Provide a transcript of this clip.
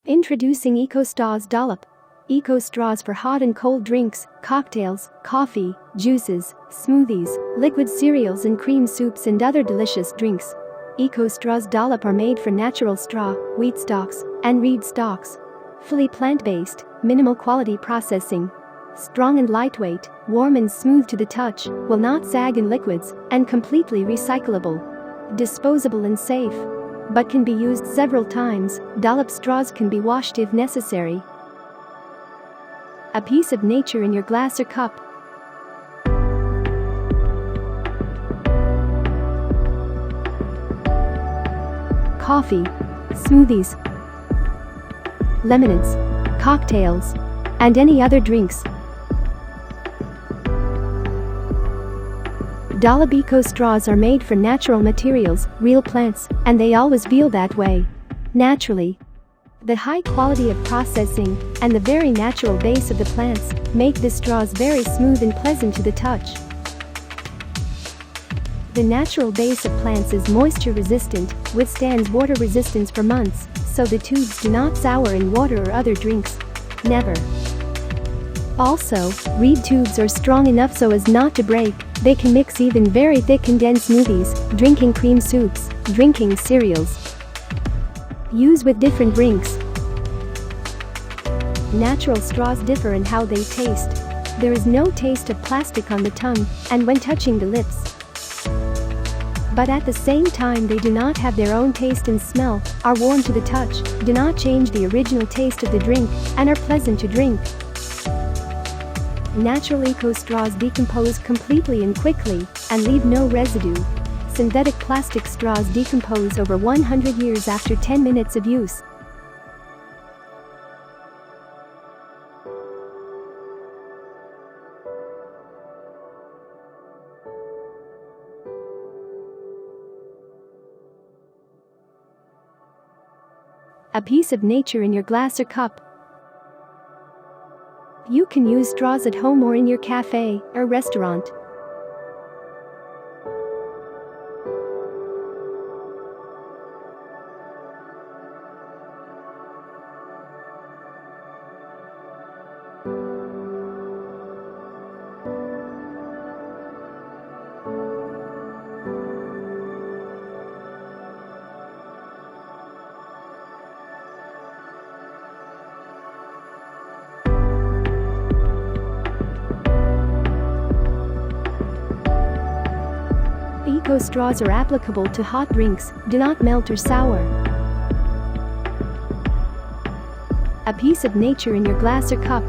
Introducing Eco Straws Dollop. Eco straws for hot and cold drinks, cocktails, coffee, juices, smoothies, liquid cereals and cream soups and other delicious drinks. Eco straws Dollop are made from natural straw, wheat stalks, and reed stalks. Fully plant-based, minimal quality processing. Strong and lightweight, warm and smooth to the touch, will not sag in liquids, and completely recyclable. Disposable and safe. But can be used several times. Dollop straws can be washed if necessary. A piece of nature in your glass or cup. Coffee, smoothies, lemonades, cocktails, and any other drinks. Dollop Eco straws are made from natural materials, real plants, and they always feel that way. Naturally. The high quality of processing and the very natural base of the plants make the straws very smooth and pleasant to the touch. The natural base of plants is moisture resistant, withstands water resistance for months, so the tubes do not sour in water or other drinks. Never. Also, reed tubes are strong enough so as not to break. They can mix even very thick condensed smoothies, drinking cream soups, drinking cereals. Use with different drinks. Natural straws differ in how they taste. There is no taste of plastic on the tongue and when touching the lips. But at the same time they do not have their own taste and smell, are warm to the touch, do not change the original taste of the drink, and are pleasant to drink. Natural eco straws decompose completely and quickly and leave no residue. Synthetic plastic straws decompose over 100 years after 10 minutes of use. A piece of nature in your glass or cup. You can use straws at home or in your cafe or restaurant. Eco straws are applicable to hot drinks, do not melt or sour. A piece of nature in your glass or cup.